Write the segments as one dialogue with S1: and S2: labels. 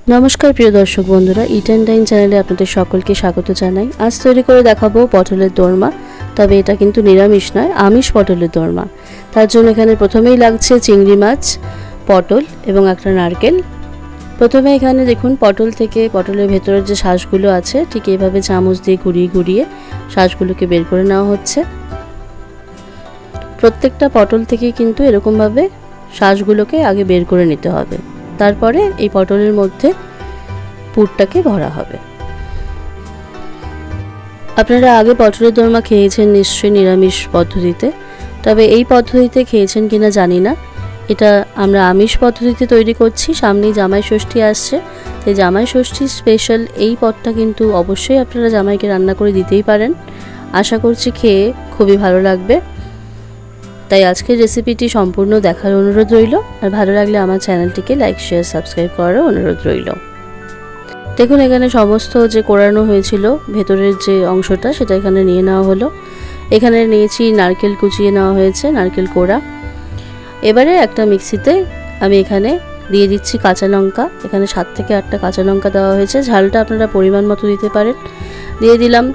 S1: नमस्कार प्रिय दर्शक बंधुरा इट एंड टाइम चैनेले आपनादेर सकलके स्वागत जानाई। आज तैरी करे देखाबो पटलेर दोरमा, तबे एटा किन्तु निरामिष नय, आमिष पटलेर दोरमा। तार जोन्नो एखाने प्रथमेई लागछे चिंगड़ी माछ, पटल एबं एकटा नारकेल। प्रथमे एखाने देखुन पटल थेके पटलेर भेतरेर जे शाँसगुलो आछे ठीक एइभाবে चामच दिये घुरिয়ে घुरिয়ে शाँसगुलोके बेर करे नेওয়া হচ্ছে। प्रत्येकटा पटल थेके किन्तु एरकम भावे शाँसगुलोके आगे बेर करे निते होबे। तारपरे এই পটলের মধ্যে পুরটাকে ভরা হবে। আপনারা আগে পটলের দোরমা খেয়েছেন নিশ্চয়ই নিরামিষ পদ্ধতিতে, তবে এই পদ্ধতিতে খেয়েছেন কিনা জানি না। এটা আমরা আমিষ পদ্ধতিতে তৈরি করছি, সামনেই জামাই ষষ্ঠী আসছে, তাই জামাই ষষ্ঠীর স্পেশাল এই পদটা কিন্তু অবশ্যই আপনারা জামাইকে রান্না করে দিতেই পারেন। আশা করছি খেয়ে খুবই ভালো লাগবে। তাই আজকের রেসিপিটি সম্পূর্ণ দেখার অনুরোধ রইল, আর ভালো লাগলে আমার চ্যানেলটিকে লাইক শেয়ার সাবস্ক্রাইব করার অনুরোধ রইল। দেখুন এখানে সমস্ত যে কোরানো হয়েছিল ভেতরের যে অংশটা সেটা এখানে নিয়ে নেওয়া হলো। এখানে নিয়েছি নারকেল কুচিয়ে নেওয়া হয়েছে, নারকেল কোড়া। এবারে একটা মিক্সিতে আমি এখানে দিয়ে দিচ্ছি কাঁচা লঙ্কা। এখানে 7 থেকে 8টা কাঁচা লঙ্কা দেওয়া হয়েছে, ঝালটা আপনারা পরিমাণ মতো দিতে পারেন। দিয়ে দিলাম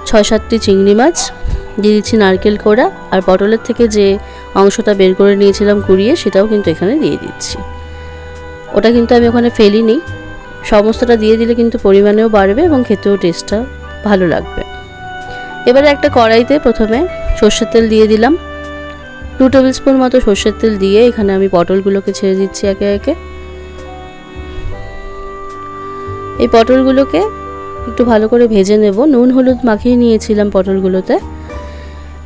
S1: 6-7টি চিংড়ি মাছ, দিয়ে দিচ্ছি নারকেল কোড়া, আর পটলের থেকে যে অংশটা বের করে নিয়েছিলাম কুড়িয়ে সেটাও কিন্তু এখানে দিয়ে দিচ্ছি। ওটা কিন্তু আমি ওখানে ফেলিনি, সমস্তটা দিয়ে দিলে কিন্তু পরিমাণেও বাড়বে এবং খেতেও টেস্টটা ভালো লাগবে। এবারে একটা কড়াইতে প্রথমে সরষের তেল দিয়ে দিলাম। 2 টেবিল স্পুন মতো সরষের তেল দিয়ে এখানে আমি পটলগুলোকে ছেড়ে দিচ্ছি একে একে। এই পটলগুলোকে একটু ভালো করে ভেজে নেব। নুন হলুদ মাখিয়ে নিয়েছিলাম পটলগুলোতে।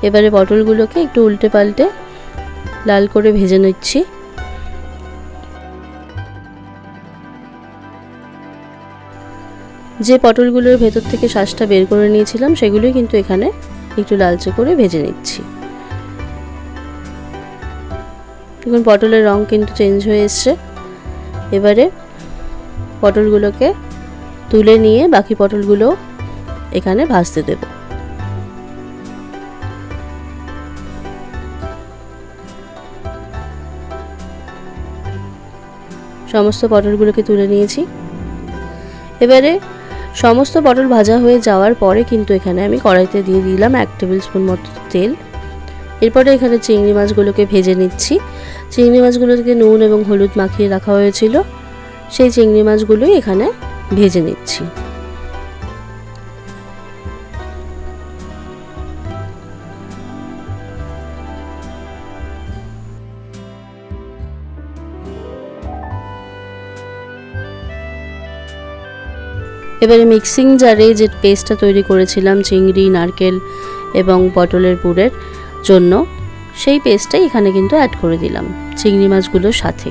S1: এবারে পটলগুলোকে একটু উল্টে পাল্টে লাল করে ভেজে নিচ্ছি। যে পটলগুলোর ভেতর থেকে শাঁসটা বের করে নিয়েছিলাম সেগুলোই কিন্তু এখানে একটু লালচে করে ভেজে নিচ্ছি। দেখুন পটলের রং কিন্তু চেঞ্জ হয়ে এসছে। এবারে পটলগুলোকে তুলে নিয়ে বাকি পটলগুলো এখানে ভাজতে দেব। সমস্ত পটলগুলোকে তুলে নিয়েছি। এবারে সমস্ত পটল ভাজা হয়ে যাওয়ার পরে কিন্তু এখানে আমি কড়াইতে দিয়ে দিলাম 1 টেবিল স্পুন মতো তেল। এরপরে এখানে চিংড়ি মাছগুলোকে ভেজে নিচ্ছি। চিংড়ি মাছগুলোকে নুন এবং হলুদ মাখিয়ে রাখা হয়েছিল, সেই চিংড়ি মাছগুলোই এখানে ভেজে নিচ্ছি। এবারে মিক্সিং জারে যে পেস্টটা তৈরি করেছিলাম চিংড়ি, নারকেল এবং পটলের পুরের জন্য, সেই পেস্টটাই এখানে কিন্তু অ্যাড করে দিলাম চিংড়ি মাছগুলোর সাথে।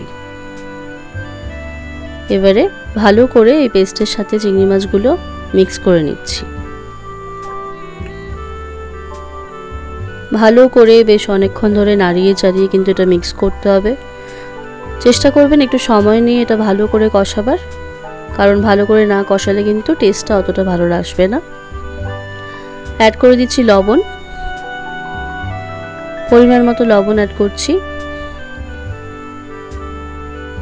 S1: এবারে ভালো করে এই পেস্টের সাথে চিংড়ি মাছগুলো মিক্স করে নিচ্ছি। ভালো করে বেশ অনেকক্ষণ ধরে নাড়িয়ে চাড়িয়ে কিন্তু এটা মিক্স করতে হবে। চেষ্টা করবেন একটু সময় নিয়ে এটা ভালো করে কষাবার, কারণ ভালো করে না কষালে কিন্তু টেস্টটা অতটা ভালো আসবে না। অ্যাড করে দিচ্ছি লবণ, পরিমাণ মতো লবণ অ্যাড করছি।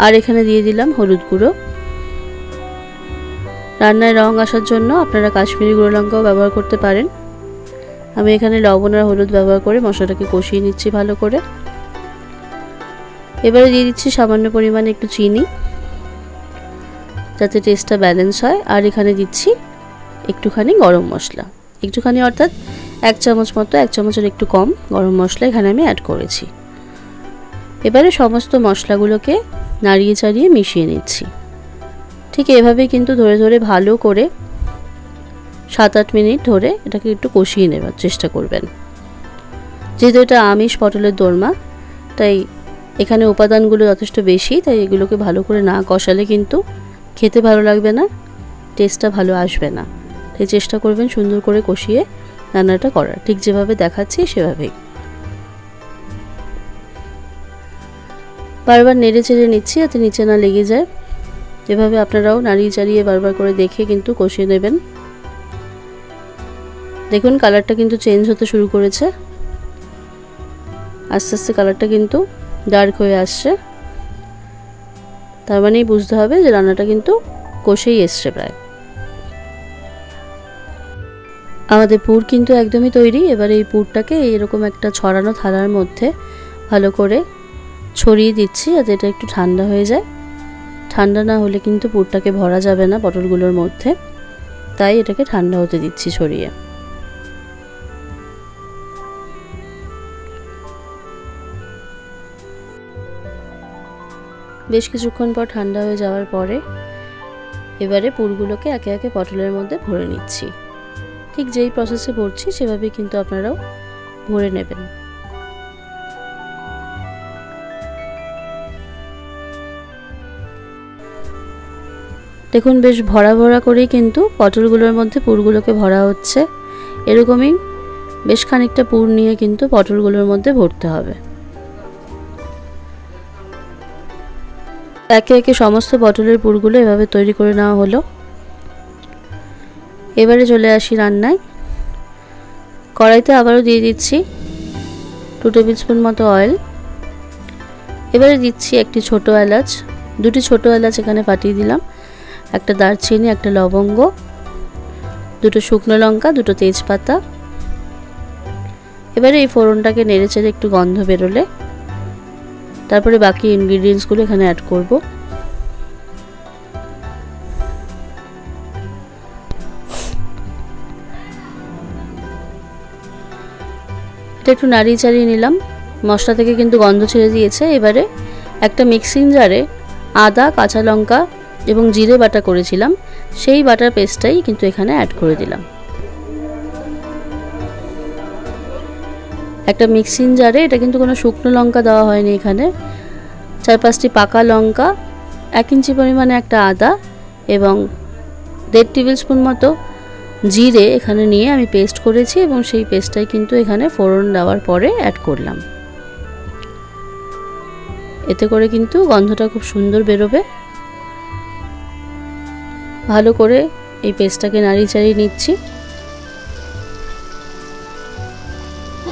S1: আর এখানে দিয়ে দিলাম হলুদ গুঁড়ো। রান্নায় রং আসার জন্য আপনারা কাশ্মীরি গুঁড়ো লঙ্কাও ব্যবহার করতে পারেন। আমি এখানে লবণ আর হলুদ ব্যবহার করে মশলাটাকে কষিয়ে নিচ্ছি ভালো করে। এবারে দিয়ে দিচ্ছি সামান্য পরিমাণে একটু চিনি, যাতে টেস্টটা ব্যালেন্স হয়। আর এখানে দিচ্ছি একটুখানি গরম মশলা, একটুখানি অর্থাৎ 1 চামচ মতো, 1 চামচের একটু কম গরম মশলা এখানে আমি অ্যাড করেছি। এবারে সমস্ত মশলাগুলোকে নাড়িয়ে চাড়িয়ে মিশিয়ে নিচ্ছি। ঠিক এভাবেই কিন্তু ধরে ধরে ভালো করে 7-8 মিনিট ধরে এটাকে একটু কষিয়ে নেবার চেষ্টা করবেন। যেহেতু এটা আমিষ পটলের দোরমা, তাই এখানে উপাদানগুলো যথেষ্ট বেশি, তাই এগুলোকে ভালো করে না কষালে কিন্তু খেতে ভালো লাগবে না, টেস্টটা ভালো আসবে না। তাই চেষ্টা করবেন সুন্দর করে কষিয়ে রান্নাটা করার, ঠিক যেভাবে দেখাচ্ছি সেভাবেই। বারবার নেড়ে চেড়ে নিচ্ছি যাতে নিচে না লেগে যায়। এভাবে আপনারাও নাড়িয়ে চাড়িয়ে বারবার করে দেখে কিন্তু কষিয়ে নেবেন। দেখুন কালারটা কিন্তু চেঞ্জ হতে শুরু করেছে, আস্তে আস্তে কালারটা কিন্তু ডার্ক হয়ে আসছে। তার মানেই বুঝতে হবে যে রান্নাটা কিন্তু কষেই এসছে প্রায়। আমাদের পুর কিন্তু একদমই তৈরি। এবার এই পুরটাকে এরকম একটা ছড়ানো থালার মধ্যে ভালো করে ছড়িয়ে দিচ্ছি যাতে এটা একটু ঠান্ডা হয়ে যায়। ঠান্ডা না হলে কিন্তু পুরটাকে ভরা যাবে না পটলগুলোর মধ্যে, তাই এটাকে ঠান্ডা হতে দিচ্ছি ছড়িয়ে। বেশ কিছুক্ষণ পর ঠান্ডা হয়ে যাওয়ার পরে এবারে পুরগুলোকে একে একে পটলের মধ্যে ভরে নিচ্ছি। ঠিক যেই প্রসেসে ভরছি সেভাবেই কিন্তু আপনারাও ভরে নেবেন। দেখুন বেশ ভরা ভরা করেই কিন্তু পটলগুলোর মধ্যে পুরগুলোকে ভরা হচ্ছে। এরকমই বেশ খানিকটা পুর নিয়ে কিন্তু পটলগুলোর মধ্যে ভরতে হবে। একে একে সমস্ত পটলের পুরগুলো এভাবে তৈরি করে নেওয়া হলো। এবারে চলে আসি রান্নায়। কড়াইতে আবারও দিয়ে দিচ্ছি 2 টেবিল স্পুন মতো অয়েল। এবারে দিচ্ছি একটি ছোট এলাচ, 2টি ছোট এলাচ এখানে ফাটিয়ে দিলাম, একটা দারচিনি, একটা লবঙ্গ, 2টো শুকনো লঙ্কা, 2টো তেজপাতা। এবারে এই ফোড়নটাকে নেড়েচেড়ে একটু গন্ধ বেরোলে তারপরে বাকি ইনগ্রিডিয়েন্টসগুলো এখানে অ্যাড করব। এটা একটু নাড়িয়ে চাড়িয়ে নিলাম। মশলা থেকে কিন্তু গন্ধ ছেড়ে দিয়েছে। এবারে একটা মিক্সিং জারে আদা, কাঁচা লঙ্কা এবং জিরে বাটা করেছিলাম, সেই বাটার পেস্টটাই কিন্তু এখানে অ্যাড করে দিলাম। একটা মিক্সিং জারে, এটা কিন্তু কোনো শুকনো লঙ্কা দেওয়া হয়নি এখানে, 4-5টি পাকা লঙ্কা, 1 ইঞ্চি পরিমাণে একটা আদা এবং 1.5 টেবিল স্পুন মতো জিরে এখানে নিয়ে আমি পেস্ট করেছি এবং সেই পেস্টটাই কিন্তু এখানে ফোড়ন দেওয়ার পরে অ্যাড করলাম। এতে করে কিন্তু গন্ধটা খুব সুন্দর বেরোবে। ভালো করে এই পেস্টটাকে নাড়িয়ে চাড়িয়ে নিচ্ছি।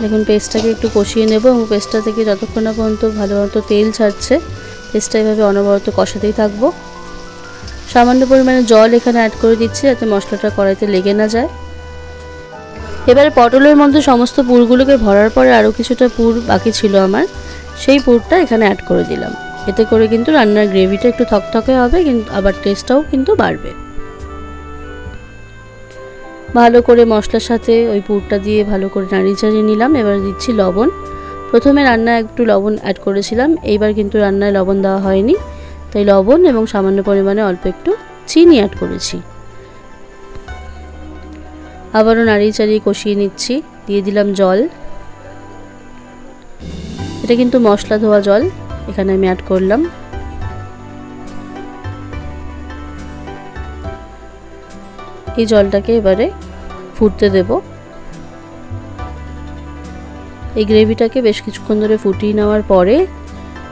S1: দেখুন পেস্টটাকে একটু কষিয়ে নেব এবং পেস্টটা থেকে যতক্ষণ না পর্যন্ত ভালো মতো তেল ছাড়ছে পেস্টটা এভাবে অনবরত কষাতেই থাকবো। সামান্য পরিমাণে জল এখানে অ্যাড করে দিচ্ছি যাতে মশলাটা কড়াইতে লেগে না যায়। এবারে পটলের মধ্যে সমস্ত পুরগুলোকে ভরার পরে আরও কিছুটা পুর বাকি ছিল আমার, সেই পুরটা এখানে অ্যাড করে দিলাম। এতে করে কিন্তু রান্নার গ্রেভিটা একটু থকথকে হবে, কিন্তু আবার টেস্টটাও কিন্তু বাড়বে। ভালো করে মশলার সাথে ওই পুরটা দিয়ে ভালো করে নাড়িয়ে চাড়িয়ে নিলাম। এবার দিচ্ছি লবণ। প্রথমে রান্নায় একটু লবণ অ্যাড করেছিলাম, এইবার কিন্তু রান্নায় লবণ দেওয়া হয়নি, তাই লবণ এবং সামান্য পরিমাণে অল্প একটু চিনি অ্যাড করেছি। আবারও নাড়িয়ে চাড়িয়ে কষিয়ে নিচ্ছি। দিয়ে দিলাম জল। এটা কিন্তু মশলা ধোয়া জল এখানে আমি অ্যাড করলাম। এই জলটাকে এবারে ফুটতে দেব। এই গ্রেভিটাকে বেশ কিছুক্ষণ ধরে ফুটিয়ে নেওয়ার পরে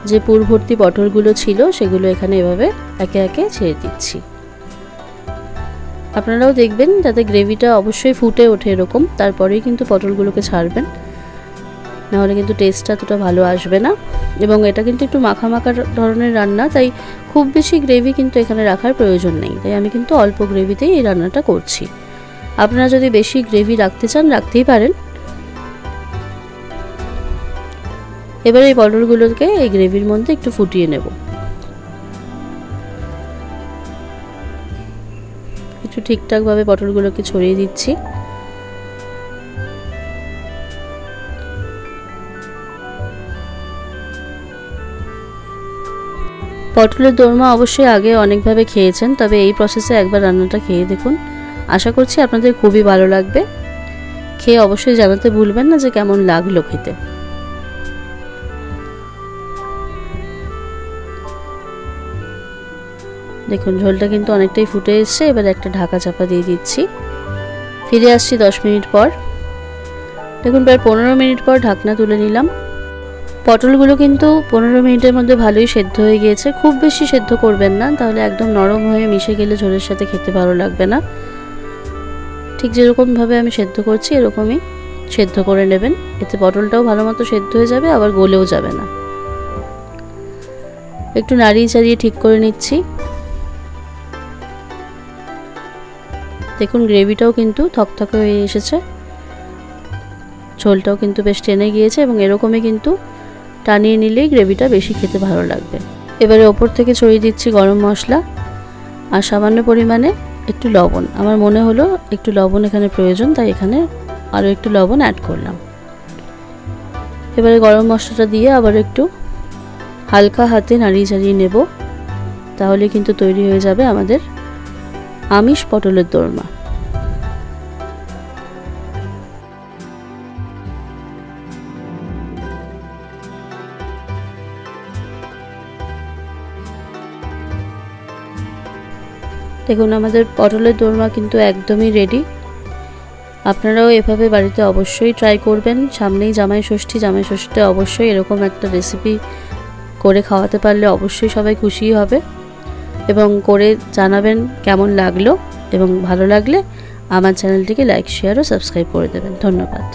S1: যে পুর ভর্তি পটলগুলো ছিল সেগুলো এখানে এভাবে একে একে ছেড়ে দিচ্ছি। আপনারাও দেখবেন যাতে গ্রেভিটা অবশ্যই ফুটে ওঠে এরকম, তারপরেই কিন্তু পটলগুলোকে ছাড়বেন, নাহলে কিন্তু টেস্টটা এতটা ভালো আসবে না। এবং এটা কিন্তু একটু মাখা মাখা ধরনের রান্না, তাই খুব বেশি গ্রেভি কিন্তু এখানে রাখার প্রয়োজন নেই, তাই আমি কিন্তু অল্প গ্রেভিতেই এই রান্নাটা করছি। আপনারা যদি বেশি গ্রেভি রাখতে চান রাখতেই পারেন। এবার এই পটলগুলোকে এই গ্রেভির মধ্যে একটু ফুটিয়ে নেব। একটু ঠিকঠাকভাবে পটলগুলোকে ছড়িয়ে দিচ্ছি। পটলের দোরমা অবশ্যই আগে অনেকভাবে খেয়েছেন, তবে এই প্রসেসে একবার রান্নাটা খেয়ে দেখুন। আশা করছি আপনাদের খুবই ভালো লাগবে। খেয়ে অবশ্যই জানাতে ভুলবেন না যে কেমন লাগলো খেতে। দেখুন ঝোলটা কিন্তু অনেকটাই ফুটে এসছে। এবার একটা ঢাকা চাপা দিয়ে দিচ্ছি। ফিরে আসছি 10 মিনিট পর। দেখুন প্রায় 15 মিনিট পর ঢাকনা তুলে নিলাম। পটলগুলো কিন্তু 15 মিনিটের মধ্যে ভালোই সেদ্ধ হয়ে গিয়েছে। খুব বেশি সেদ্ধ করবেন না, তাহলে একদম নরম হয়ে মিশে গেলে ঝোলের সাথে খেতে ভালো লাগবে না। ঠিক যেরকমভাবে আমি সেদ্ধ করছি এরকমই সেদ্ধ করে নেবেন, এতে পটলটাও ভালো মতো সেদ্ধ হয়ে যাবে, আবার গলেও যাবে না। একটু নাড়িয়ে চাড়িয়ে ঠিক করে নিচ্ছি। দেখুন গ্রেভিটাও কিন্তু থকথকে হয়ে এসেছে, ঝোলটাও কিন্তু বেশ টেনে গিয়েছে এবং এরকমই কিন্তু টানিয়ে নিলেই গ্রেভিটা বেশি খেতে ভালো লাগবে। এবারে ওপর থেকে ছড়িয়ে দিচ্ছি গরম মশলা আর সামান্য পরিমাণে একটু লবণ। আমার মনে হলো একটু লবণ এখানে প্রয়োজন, তাই এখানে আরও একটু লবণ অ্যাড করলাম। এবারে গরম মশলাটা দিয়ে আবার একটু হালকা হাতে নাড়িয়ে চাড়িয়ে নেব, তাহলে কিন্তু তৈরি হয়ে যাবে আমাদের আমিষ পটলের দোরমা। দেখুন আমাদের পটলের দোরমা কিন্তু একদমই রেডি। আপনারাও এভাবে বাড়িতে অবশ্যই ট্রাই করবেন। সামনেই জামাই ষষ্ঠীতে অবশ্যই এরকম একটা রেসিপি করে খাওয়াতে পারলে অবশ্যই সবাই খুশি হবে এবং করে জানাবেন কেমন লাগলো, এবং ভালো লাগলে আমার চ্যানেলটিকে লাইক, শেয়ার ও সাবস্ক্রাইব করে দেবেন। ধন্যবাদ।